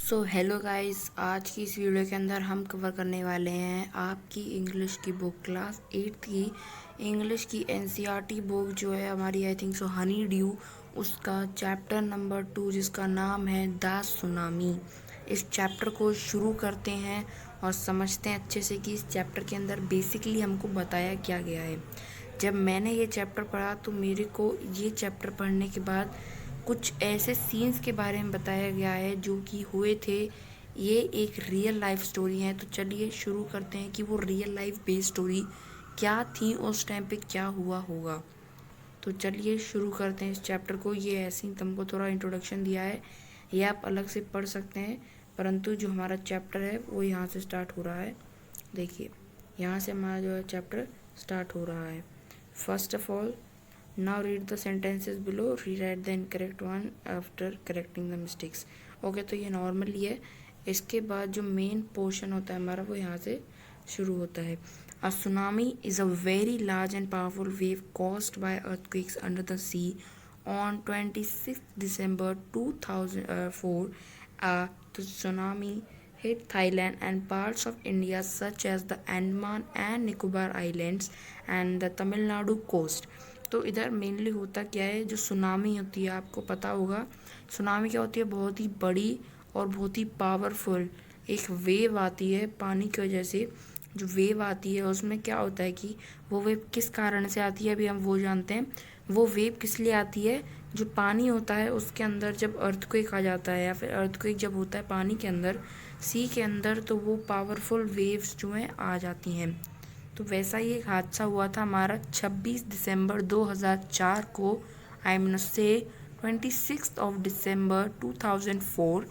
So hello guys, आज की इस वीडियो के अंदर हम कवर करने वाले हैं आपकी इंग्लिश की बुक क्लास 8 की इंग्लिश की एनसीईआरटी बुक जो है हमारी I think so Honey due, उसका चैप्टर नंबर 2 जिसका नाम है द सुनामी। इस चैप्टर को शुरू करते हैं और समझते हैं अच्छे से कि इस चैप्टर के अंदर बेसिकली हमको बताया क्या गया है। जब मैंने ये चैप्टर पढ़ा तो मेरे को ये चैप्टर पढ़ने के बाद कुछ ऐसे सीन्स के बारे में बताया गया है जो कि हुए थे। ये एक रियल लाइफ स्टोरी है, तो चलिए शुरू करते हैं कि वो रियल लाइफ बेस्ड स्टोरी क्या थी, उस टाइम पे क्या हुआ होगा। तो चलिए शुरू करते हैं इस चैप्टर को। ये ऐसे ही तुमको थोड़ा इंट्रोडक्शन दिया है, ये आप अलग से पढ़ सकते हैं, परंतु जो हमारा चैप्टर है वो यहाँ से स्टार्ट हो रहा है। देखिए यहाँ से हमारा जो है चैप्टर स्टार्ट हो रहा है। First of all, now read the sentences below, rewrite the incorrect one after correcting the mistakes। Okay, तो ये नॉर्मली है। इसके बाद जो मेन पोर्शन होता है हमारा वो यहाँ से शुरू होता है। A tsunami is a very large and powerful wave caused by earthquakes under the sea on 26 December 2004। The tsunami hit Thailand and parts of India such as the Andaman and Nicobar Islands and the Tamil Nadu coast। तो इधर mainly होता क्या है, जो tsunami होती है आपको पता होगा। सुनामी क्या होती है, बहुत ही बड़ी और बहुत ही पावरफुल एक वेव आती है पानी की वजह से। जो वेव आती है उसमें क्या होता है कि वो वेव किस कारण से आती है अभी हम वो जानते हैं। वो वेव किस लिए आती है, जो पानी होता है उसके अंदर जब अर्थक्वेक आ जाता है या फिर अर्थक्वेक जब होता है पानी के अंदर, सी के अंदर, तो वो पावरफुल वेव्स जो हैं आ जाती हैं। तो वैसा ही एक हादसा हुआ था हमारा 26 दिसंबर 2004 को। आई मीन से 26 दिसंबर 2004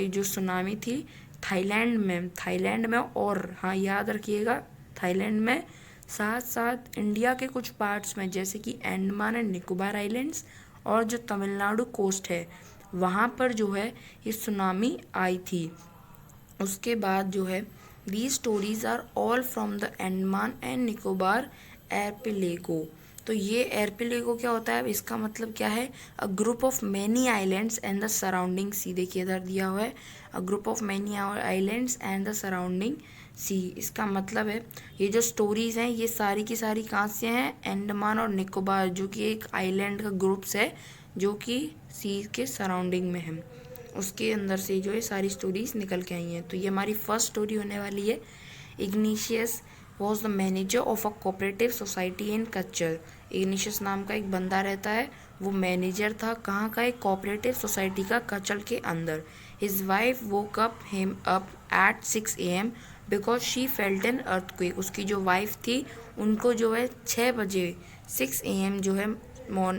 जो सुनामी थी थाईलैंड में और हाँ याद रखिएगा, थाईलैंड में, साथ साथ इंडिया के कुछ पार्ट्स में जैसे कि अंडमान एंड निकोबार आइलैंड्स और जो तमिलनाडु कोस्ट है वहाँ पर जो है ये सुनामी आई थी। उसके बाद जो है these stories are all from the Andaman and Nicobar archipelago. तो ये एर्पिलेगो क्या होता है, इसका मतलब क्या है, a group of many islands and the surrounding sea. देखिए इधर दिया हुआ है a group of many islands and the surrounding sea. इसका मतलब है ये जो स्टोरीज हैं ये सारी की सारी कहाँ से हैं, अंडमान और निकोबार जो कि एक आइलैंड का ग्रुप्स है जो कि सी के सराउंडिंग में है, उसके अंदर से जो है सारी स्टोरीज निकल के आई हैं। तो ये हमारी फर्स्ट स्टोरी होने वाली है। Ignatius was the manager of a cooperative society in Katchal. Ignatius नाम का एक बंदा रहता है, वो मैनेजर था कहाँ का, एक कोऑपरेटिव सोसाइटी का कचल के अंदर। His wife woke up him up at 6 AM because she felt an earthquake. उसकी जो वाइफ थी उनको जो है 6 बजे 6 AM जो है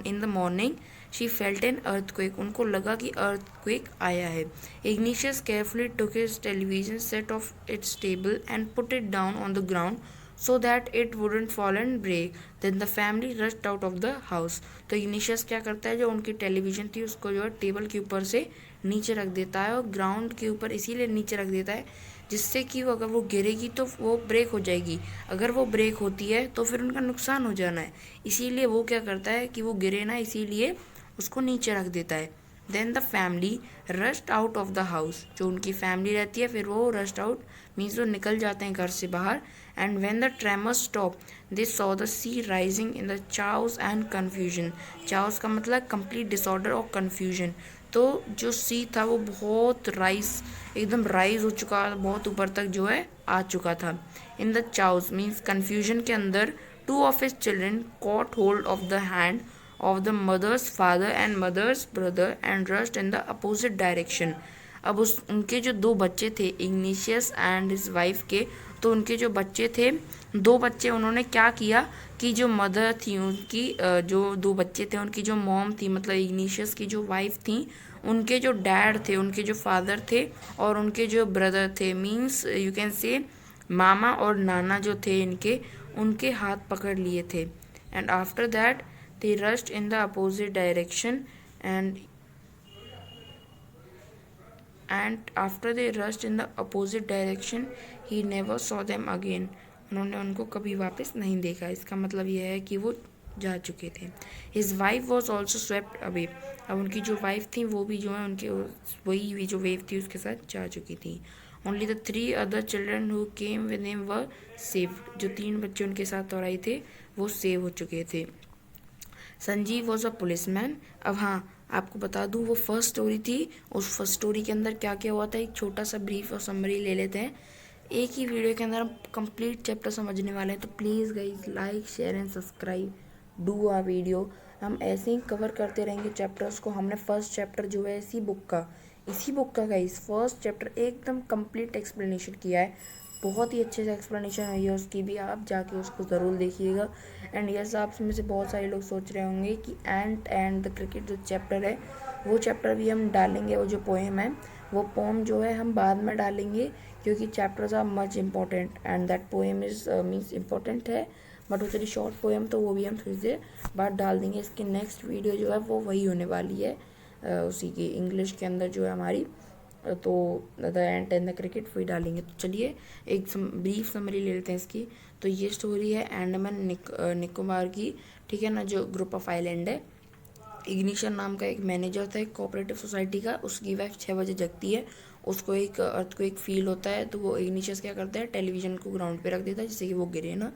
in the morning she felt an earthquake, उनको लगा कि अर्थक्वेक आया है। Ignatius carefully took his television set off its table and put it down on the ground so that it wouldn't fall and break. Then the family rushed out of the house. तो Ignatius क्या करता है, जो उनकी television थी उसको जो है टेबल के ऊपर से नीचे रख देता है और ग्राउंड के ऊपर इसीलिए नीचे रख देता है जिससे कि अगर वो गिरेगी तो वो ब्रेक हो जाएगी, अगर वो ब्रेक होती है तो फिर उनका नुकसान हो जाना है, इसीलिए वो क्या करता है कि वो गिरे ना, इसीलिए उसको नीचे रख देता है। Then the family rushed out of the house. जो उनकी फैमिली रहती है फिर वो रश्ड आउट मीन्स वो निकल जाते हैं घर से बाहर। And when the tremors stop they saw the sea rising in the chaos and confusion. Chaos का मतलब कंप्लीट डिसऑर्डर और कन्फ्यूजन। तो जो सी था वो बहुत एकदम राइज हो चुका, बहुत ऊपर तक जो है आ चुका था। इन द चाउस मीन्स कन्फ्यूजन के अंदर two of his children cot hold of the hand of the mother's father and mother's brother and rushed in the opposite direction। अब उनके जो दो बच्चे थे इग्निशियस एंड हिज वाइफ के, तो उनके जो बच्चे थे, दो बच्चे, उन्होंने क्या किया कि जो मदर थी उनकी, जो दो बच्चे थे उनकी जो मॉम थी मतलब इग्निशियस की जो वाइफ थी, उनके जो डैड थे, उनके जो फादर थे और उनके जो ब्रदर थे, मीन्स यू कैन से मामा और नाना जो थे इनके, उनके हाथ पकड़ लिए थे। And after that they rushed in the opposite direction and after they rushed in the opposite direction he never saw them again। उन्होंने उनको कभी वापस नहीं देखा। इसका मतलब यह है कि वो जा चुके थे। His wife was also swept away. अब उनकी जो वाइफ थी वो भी जो है उनके वही जो वेव थी उसके साथ जा चुकी थी। Only the 3 other children who came with him were saved. जो 3 बच्चे उनके साथ और आए थे वो सेव हो चुके थे। Sanjeev was a policeman. अब हाँ, आपको बता दूँ वो फर्स्ट स्टोरी थी, उस फर्स्ट स्टोरी के अंदर क्या क्या हुआ था एक छोटा सा ब्रीफ और समरी ले लेते हैं। एक ही वीडियो के अंदर हम कंप्लीट चैप्टर समझने वाले हैं, तो please guys like share and subscribe do a video. हम ऐसे ही कवर करते रहेंगे चैप्टर्स को। हमने फर्स्ट चैप्टर जो है इसी बुक का गाइज फर्स्ट चैप्टर एकदम कंप्लीट एक्सप्लेनेशन किया है। बहुत ही अच्छे से एक्सप्लेनेशन हुई है उसकी भी, आप जाके उसको ज़रूर देखिएगा। एंड यस, आप में से बहुत सारे लोग सोच रहे होंगे कि एंट एंड द क्रिकेट जो चैप्टर है वो चैप्टर भी हम डालेंगे। वो जो पोएम है वो पोएम जो है हम बाद में डालेंगे, क्योंकि chapters are much important and that poem is means important है, बट वो थोड़ी शॉर्ट पोएम, तो वो भी हम थोड़ी देर बाद डाल देंगे। इसकी नेक्स्ट वीडियो जो है वो वही होने वाली है, उसी की इंग्लिश के अंदर जो है हमारी, तो the ant and the cricket वही डालेंगे। तो चलिए एक ब्रीफ समरी ले लेते हैं इसकी। तो ये स्टोरी है अंडमान निकोबार की, ठीक है ना, जो ग्रुप ऑफ आइलैंड है। इग्निशन नाम का एक मैनेजर था एक कोऑपरेटिव सोसाइटी का, उसकी वाइफ 6 बजे जगती है, उसको एक अर्थ को एक फील होता है, तो वो इग्निशियस क्या करता है, टेलीविज़न को ग्राउंड पे रख देता है जिससे कि वो गिरे ना।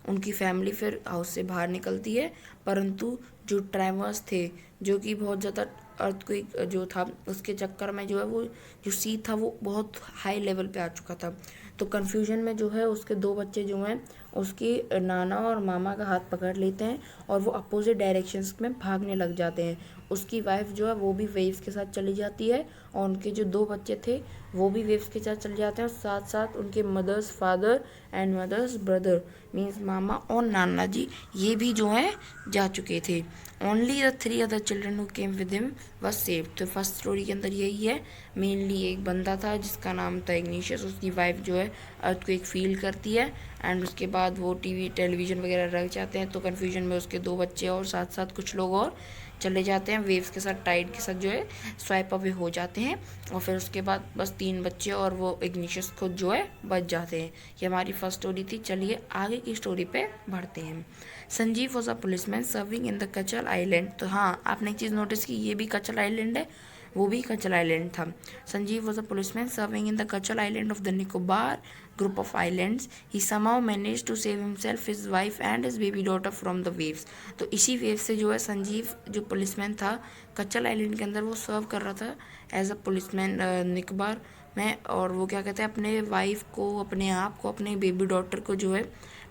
उनकी फैमिली फिर हाउस से बाहर निकलती है, परंतु जो ट्रैवर्स थे, जो कि बहुत ज़्यादा अर्थक्वेक जो था उसके चक्कर में जो है वो जो सी था वो बहुत हाई लेवल पे आ चुका था। तो कन्फ्यूजन में जो है उसके 2 बच्चे जो हैं उसके नाना और मामा का हाथ पकड़ लेते हैं और वो अपोजिट डायरेक्शंस में भागने लग जाते हैं। उसकी वाइफ जो है वो भी वेव्स के साथ चली जाती है और उनके जो 2 बच्चे थे वो भी वेव्स के साथ चले जाते हैं, और साथ साथ उनके mother's father and mother's brother means मामा और नाना जी ये भी जो है जा चुके थे। Only the 3 other children who came with him was saved. तो फर्स्ट स्टोरी के अंदर यही है, मेनली एक बंदा था जिसका नाम था इग्निशियस, उसकी वाइफ जो है अर्थ को एक फील करती है एंड उसके बाद वो टेलीविज़न वगैरह रख जाते हैं, तो कन्फ्यूजन में उसके 2 बच्चे और साथ साथ कुछ लोग और चले जाते हैं वेव्स के साथ, टाइड के साथ जो है स्वाइप अवे हो जाते हैं, और फिर उसके बाद बस 3 बच्चे और वो इग्निशियस खुद जो है बच जाते हैं। ये हमारी फर्स्ट स्टोरी थी। चलिए आगे की स्टोरी पे बढ़ते हैं। Sanjeev was a policeman serving in the Katchal island. तो हाँ, आपने एक चीज़ नोटिस की, ये भी कचल आइलैंड है, वो भी कचल आइलैंड था। Sanjeev was a policeman serving in the Katchal island of the Nicobar group of islands. He somehow managed to save himself, his wife and his baby daughter from the waves. तो इसी वेव से जो है संजीव जो पुलिसमैन था कच्चल आइलैंड के अंदर, वो सर्व कर रहा था एज अ पुलिसमैन निकोबार में, और वो क्या कहते हैं अपने वाइफ को, अपने आप को, अपने बेबी डॉटर को जो है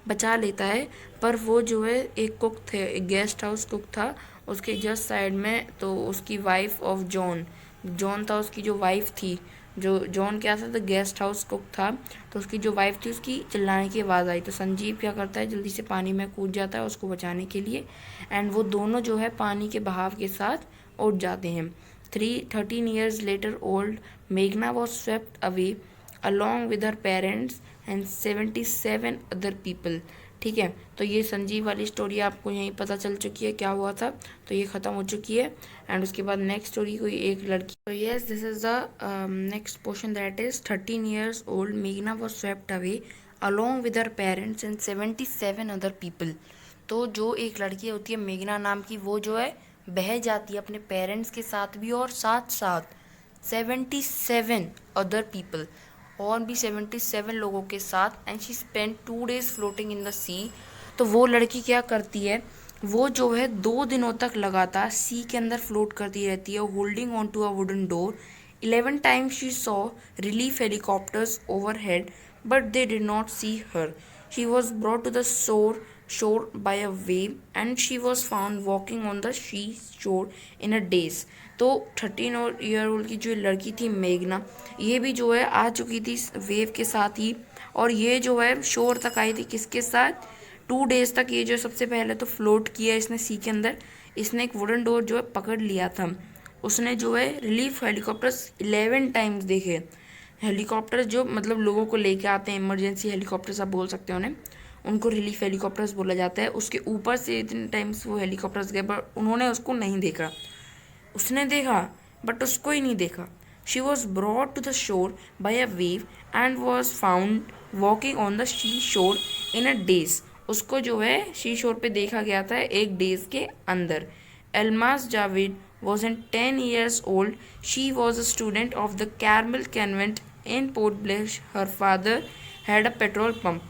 बचा लेता है। पर वो जो है एक कुक थे, एक गेस्ट हाउस कुक था उसके जस्ट साइड में, तो उसकी वाइफ ऑफ जॉन था उसकी जो वाइफ थी, जो जॉन क्या था, तो गेस्ट हाउस कुक था, तो उसकी जो वाइफ थी उसकी चिल्लाने की आवाज़ आई, तो संजीव क्या करता है जल्दी से पानी में कूद जाता है उसको बचाने के लिए, एंड वो दोनों जो है पानी के बहाव के साथ उठ जाते हैं। 13 years later old मेघना was swept away along with her parents and 77 other people। ठीक है, तो ये संजीव वाली स्टोरी आपको यहीं पता चल चुकी है क्या हुआ था, तो ये ख़त्म हो चुकी है। एंड उसके बाद नेक्स्ट स्टोरी कोई एक लड़की, तो yes this is the next portion that is 13 years old मेघना was swept away along with her parents and 77 other people। तो जो एक लड़की होती है मेघना नाम की, वो जो है बह जाती है अपने पेरेंट्स के साथ भी और साथ साथ 77 अदर पीपल, और भी 77 लोगों के साथ, and she spend 2 days floating in the sea. तो वो लड़की क्या करती है, वो जो है 2 दिनों तक लगातार सी के अंदर फ्लोट करती रहती है, holding on to a wooden door. 11 times she saw relief helicopters overhead but they did not see her. She was brought to the shore by a wave and she was found walking on the shore in a daze। तो 13 year old की जो लड़की थी मेघना, ये भी जो है आ चुकी थी वेव के साथ ही, और ये जो है शोर तक आई थी किसके साथ, 2 days तक ये जो सबसे पहले तो फ्लोट किया इसने सी के अंदर, इसने एक वुडन डोर जो है पकड़ लिया था, उसने जो है रिलीफ हेलीकॉप्टर्स 11 times देखे। हेलीकॉप्टर जो मतलब लोगों को लेके आते हैं, इमरजेंसी हेलीकॉप्टर्स आप बोल सकते हो उन्हें, उनको रिलीफ हेलीकॉप्टर्स बोला जाता है। उसके ऊपर से इतने टाइम्स वो हेलीकॉप्टर्स गए पर उन्होंने उसको नहीं देखा, उसने देखा बट उसको ही नहीं देखा। She was brought to the shore by a wave and was found walking on the sea shore in a days. उसको जो है सी शोर पे देखा गया था 1 डेज के अंदर। एल्मास Javed was in 10 years old. She was a student of the Carmel Convent in Port Blair. Her father had a petrol pump.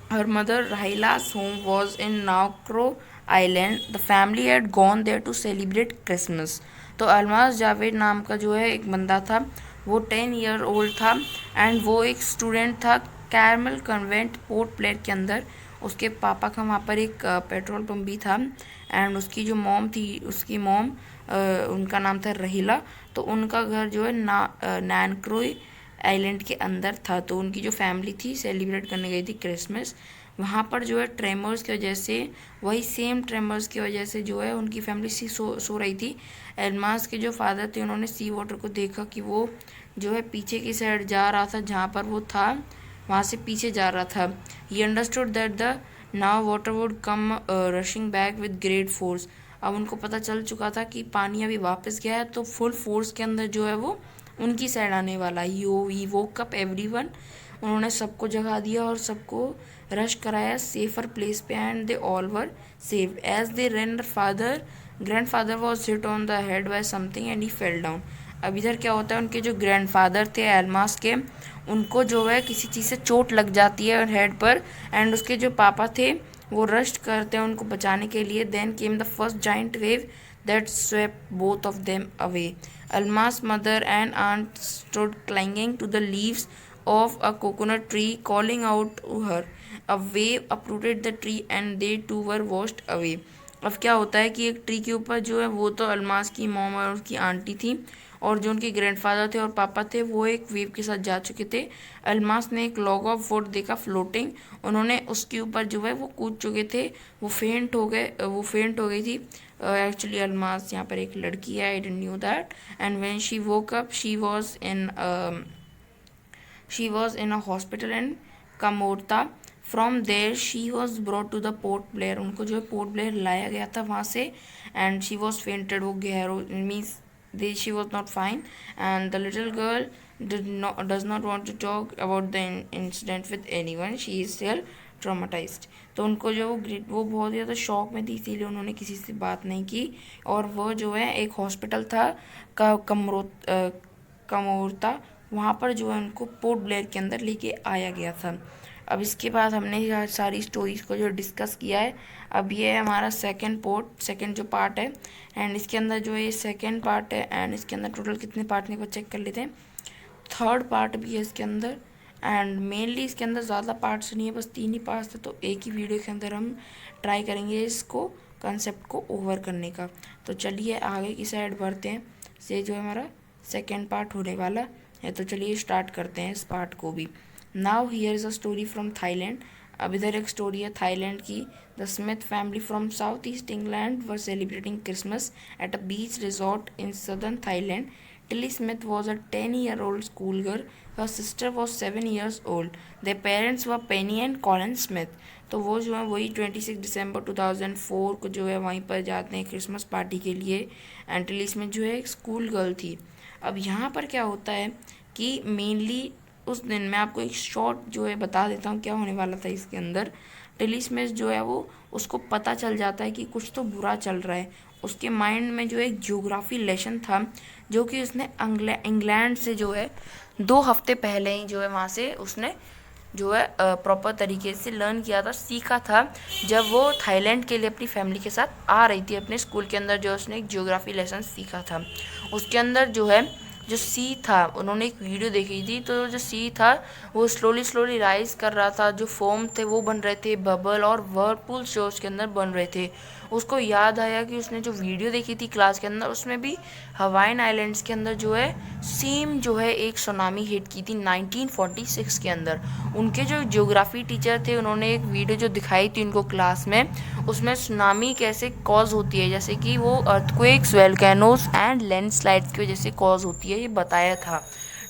Her mother Rahila's home was in Naukro Island. The family had gone there to celebrate Christmas. तो अलमास जावेद नाम का जो है एक बंदा था, वो 10 year old था एंड वो एक स्टूडेंट था कैरमल कन्वेंट पोर्ट ब्लेयर के अंदर। उसके पापा का वहाँ पर एक पेट्रोल पंप भी था एंड उसकी जो मॉम थी, उसकी मॉम उनका नाम था रहीला। तो उनका घर जो है नैनक्रोई आइलैंड के अंदर था। तो उनकी जो फैमिली थी सेलिब्रेट करने गई थी क्रिसमस। वहाँ पर जो है ट्रेमर्स की वजह से, वही सेम ट्रेमर्स की वजह से जो है उनकी फैमिली सो रही थी। एल्मास के जो फादर थे उन्होंने सी वाटर को देखा कि वो जो है पीछे की साइड जा रहा था, जहाँ पर वो था वहाँ से पीछे जा रहा था। He understood that the now water would come rushing back with great force. अब उनको पता चल चुका था कि पानी अभी वापस गया है तो फुल फोर्स के अंदर जो है वो उनकी साइड आने वाला। He woke up everyone. उन्होंने सबको जगा दिया और सबको रश कराया सेफर प्लेस पे and they all were saved. As they ran father grandfather was hit on the head by something and he fell down. अब इधर क्या होता है, उनके जो ग्रैंडफादर थे एल्मास के, उनको जो है किसी चीज़ से चोट लग जाती है हेड पर एंड उसके जो पापा थे वो रश करते हैं उनको बचाने के लिए। Then came the first giant wave that swept both of them away. Alma's mother and aunt stood clinging to the leaves of a coconut tree, calling out to her. A wave uprooted the tree and they too were washed away. अब क्या होता है कि एक tree के ऊपर जो है वो तो अलमास की मॉम और उसकी आंटी थी और जो उनके ग्रैंडफादर थे और पापा थे वो एक वेव के साथ जा चुके थे। अलमास ने एक लॉग ऑफ वुड देखा फ्लोटिंग, उन्होंने उसके ऊपर जो है वो कूद चुके थे, वो फेंट हो गई थी। एक्चुअली अलमास यहाँ पर एक लड़की है, I didn't knew that. And when she woke up she was in a hospital in Kamorta. From there she was brought to the Port Blair. उनको जो है पोर्ट ब्लेयर लाया गया था वहाँ से एंड शी वॉज फेंटेड। वो गहरो means she was not fine and the little girl does not want to talk about the incident with anyone. She is still traumatized. तो उनको जो वो बहुत ज़्यादा शॉक में थी, इसीलिए उन्होंने किसी से बात नहीं की। और वो जो है एक हॉस्पिटल था कमोरता, वहाँ पर जो है उनको पोर्ट ब्लेयर के अंदर लेके आया गया था। अब इसके बाद हमने सारी स्टोरीज़ को जो डिस्कस किया है, अब ये है हमारा सेकंड जो पार्ट है एंड इसके अंदर जो है ये सेकंड पार्ट है एंड इसके अंदर टोटल कितने पार्ट हैं वो चेक कर लेते हैं। थर्ड पार्ट भी है इसके अंदर एंड मेनली इसके अंदर ज़्यादा पार्ट्स नहीं है, बस 3 ही पार्ट्स थे। तो एक ही वीडियो के अंदर हम ट्राई करेंगे इसको कंसेप्ट को ओवर करने का। तो चलिए आगे की साइड बढ़ते हैं। ये जो हमारा सेकेंड पार्ट होने वाला है, तो चलिए स्टार्ट करते हैं इस पार्ट को भी। Now here is a story from Thailand. अब इधर एक स्टोरी है थाईलैंड की। The Smith family from south east England were celebrating Christmas at a beach resort in southern Thailand. Tilly Smith was a 10-year-old schoolgirl. Her sister was 7 years old. Their parents were Penny and Colin Smith. तो वो जो है वही 26 दिसंबर 2004 को जो है वहीं पर जाते हैं क्रिसमस पार्टी के लिए एंड टिली स्मिथ जो है एक स्कूल गर्ल थी। अब यहाँ पर क्या होता है कि मेनली उस दिन मैं आपको एक शॉर्ट जो है बता देता हूँ क्या होने वाला था इसके अंदर। टिली स्मिथ जो है वो उसको पता चल जाता है कि कुछ तो बुरा चल रहा है। उसके माइंड में जो एक ज्योग्राफी लेसन था जो कि उसने इंग्लैंड से जो है 2 हफ्ते पहले ही जो है वहाँ से उसने जो है प्रॉपर तरीके से लर्न किया था, सीखा था, जब वो थाईलैंड के लिए अपनी फैमिली के साथ आ रही थी। अपने स्कूल के अंदर जो उसने एक ज्योग्राफी लेसन सीखा था, उसके अंदर जो है जो सी था, उन्होंने एक वीडियो देखी थी, तो जो सी था वो स्लोली राइज कर रहा था। जो फोम थे वो बन रहे थे, बबल और वर्लपूल्स जो उसके अंदर बन रहे थे। उसको याद आया कि उसने जो वीडियो देखी थी क्लास के अंदर, उसमें भी हवाईन आइलैंड्स के अंदर जो है सेम जो है एक सुनामी हिट की थी 1946 के अंदर। उनके जो ज्योग्राफी टीचर थे उन्होंने एक वीडियो जो दिखाई थी उनको क्लास में, उसमें सुनामी कैसे कॉज होती है, जैसे कि वो अर्थक्वेक्स, वोल्केनोस एंड लैंडस्लाइड्स की वजह से कॉज होती है, ये बताया था।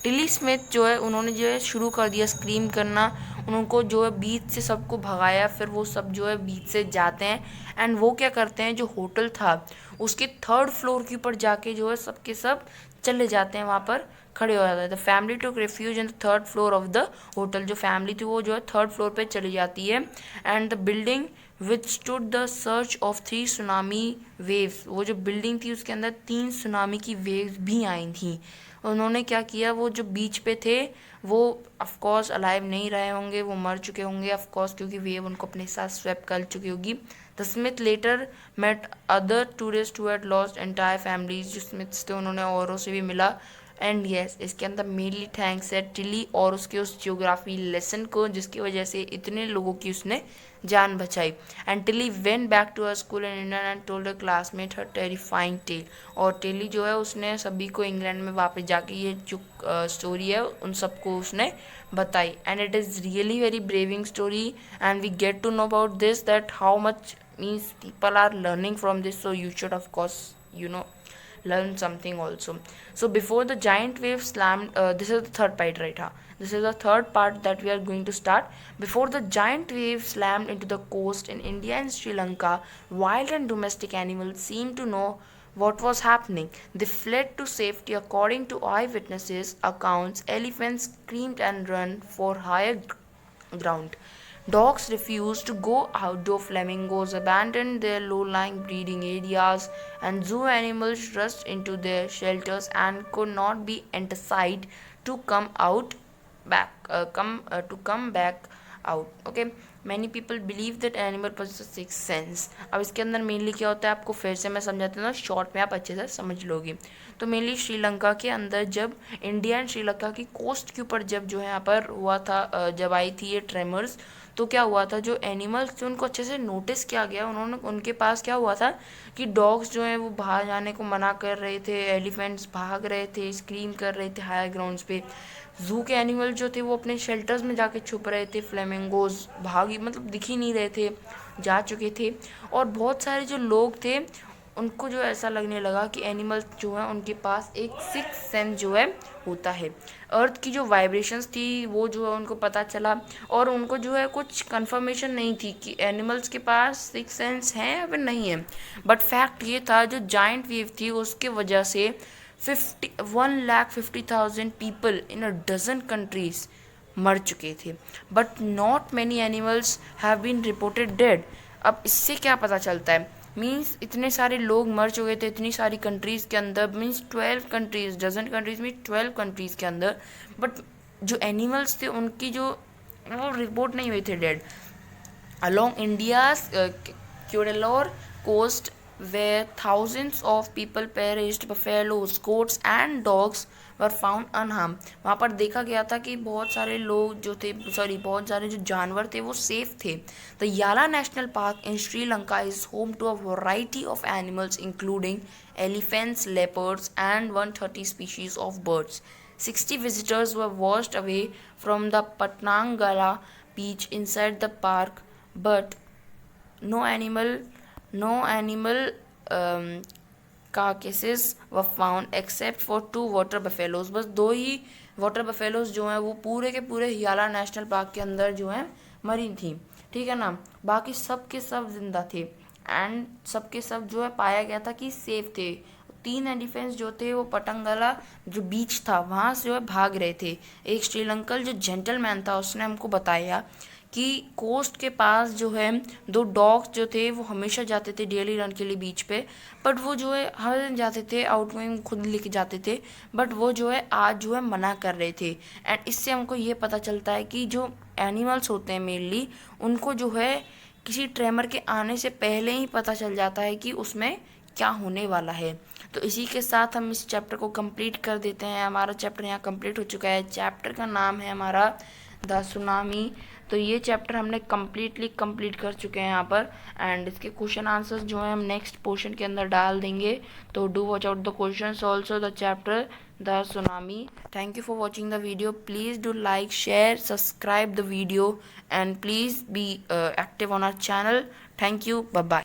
टिली स्मिथ जो है उन्होंने जो है शुरू कर दिया स्क्रीम करना, उनको जो है बीच से सबको भगाया। फिर वो सब जो है बीच से जाते हैं एंड वो क्या करते हैं, जो होटल था उसके 3rd फ्लोर के ऊपर जाके जो है सबके सब चले जाते हैं, वहाँ पर खड़े हो जाते हैं। The family took refuge in the third floor of the hotel, जो फैमिली थी वो जो है थर्ड फ्लोर पे चली जाती है। And the building which stood the search of 3 tsunami waves, वो जो बिल्डिंग थी उसके अंदर 3 सुनामी की वेव्स भी आई थी। उन्होंने क्या किया, वो जो बीच पे थे वो ऑफकोर्स अलाइव नहीं रहे होंगे, वो मर चुके होंगे ऑफकोर्स, क्योंकि वेव उनको अपने साथ स्वैप कर चुकी होगी। The Smith later met other tourists who had lost entire families, जो स्मिथ्स थे उन्होंने औरों से भी मिला। एंड यस, इसके अंदर मेनली थैंक्स है टिली और उसके उस जियोग्राफी लेसन को, जिसकी वजह से इतने लोगों की उसने जान बचाई। And Tilly went back to her school in India and told her classmate her terrifying tale, और टिली जो है उसने सभी को इंग्लैंड में वापस जाके ये जो स्टोरी है उन सबको उसने बताई। And it is really very braving story and we get to know about this that how much means people are learning from this, so you should of course learn something also. So before the giant wave slammed, this is the third part, right? This is the third part that we are going to start. Before the giant wave slammed into the coast in India and Sri Lanka, wild and domestic animals seemed to know what was happening. They fled to safety. According to eyewitnesses accounts, elephants screamed and ran for higher ground. Dogs refused to go outdoor. Flamingos abandoned their low-lying breeding areas, and zoo animals rushed into their shelters and could not be enticed to come back out. Okay, many people believe that animal possess sixth sense. अब इसके अंदर mainly क्या होता है आपको फिर से मैं समझाती हूँ, शॉर्ट में आप अच्छे से समझ लोगे। तो मेनली श्रीलंका के अंदर जब इंडिया एंड श्रीलंका की कोस्ट के ऊपर जब जो है यहाँ पर हुआ था, जब आई थी ये ट्रेमर्स, तो क्या हुआ था, जो एनिमल्स थे उनको अच्छे से नोटिस किया गया। उन्होंने उनके पास क्या हुआ था कि डॉग्स जो हैं वो बाहर जाने को मना कर रहे थे, एलिफेंट्स भाग रहे थे, स्क्रीम कर रहे थे हायर ग्राउंड्स पे, जू के एनिमल जो थे वो अपने शेल्टर्स में जाके छुप रहे थे, फ्लेमिंगोज भागी मतलब दिख ही नहीं रहे थे, जा चुके थे। और बहुत सारे जो लोग थे उनको जो ऐसा लगने लगा कि एनिमल्स जो हैं उनके पास एक सिक्स सेंस जो है होता है। अर्थ की जो वाइब्रेशंस थी वो जो है उनको पता चला, और उनको जो है कुछ कंफर्मेशन नहीं थी कि एनिमल्स के पास सिक्स सेंस हैं या फिर नहीं है। बट फैक्ट ये था, जो जाइंट वेव थी उसके वजह से 1,50,000 people in a dozen countries मर चुके थे, but not many animals have been reported dead. अब इससे क्या पता चलता है, मीन्स इतने सारे लोग मर चुके थे इतनी सारी कंट्रीज़ के अंदर, मीन्स 12 कंट्रीज़, डजन कंट्रीज़ में 12 कंट्रीज़ के अंदर, बट जो एनिमल्स थे उनकी जो वो रिपोर्ट नहीं हुए थे डेड। अलोंग इंडियाज क्यूरेलोर coast where thousands of people perished, buffaloes, goats and dogs were found unharmed. वहाँ पर देखा गया था कि बहुत सारे लोग जो थे, बहुत सारे जो जानवर थे वो सेफ थे। The Yala National Park in Sri Lanka is home to a variety of animals including elephants, leopards and 130 species of birds. 60 visitors were washed away from the Patnangala beach inside the park, but no animal carcasses were found except for 2 water buffaloes. बस 2 ही water buffaloes जो हैं वो पूरे के पूरे याला national park के अंदर जो हैं मरी थी, ठीक है ना। बाकी सब के सब जिंदा थे एंड सब के सब जो है पाया गया था कि सेफ थे। 3 एलिफेंट्स जो थे वो पटंगला जो बीच था वहाँ से जो है भाग रहे थे। एक श्रीलंकन जो जेंटलमैन था उसने हमको बताया कि कोस्ट के पास जो है 2 डॉग्स जो थे वो हमेशा जाते थे डेली रन के लिए बीच पे, बट वो जो है हर दिन जाते थे, आउटगोइंग खुद लेके जाते थे, बट वो जो है आज जो है मना कर रहे थे। एंड इससे हमको ये पता चलता है कि जो एनिमल्स होते हैं मेनली उनको जो है किसी ट्रेमर के आने से पहले ही पता चल जाता है कि उसमें क्या होने वाला है। तो इसी के साथ हम इस चैप्टर को कंप्लीट कर देते हैं। हमारा चैप्टर यहाँ कंप्लीट हो चुका है। चैप्टर का नाम है हमारा द सुनामी। तो ये चैप्टर हमने कम्प्लीटली कंप्लीट कर चुके हैं यहाँ पर, एंड इसके क्वेश्चन आंसर्स जो है हम नेक्स्ट पोर्शन के अंदर डाल देंगे। तो do watch out the questions also the chapter the tsunami. Thank you for watching the video. Please do like, share, subscribe the video and please be active on our channel. Thank you, bye bye.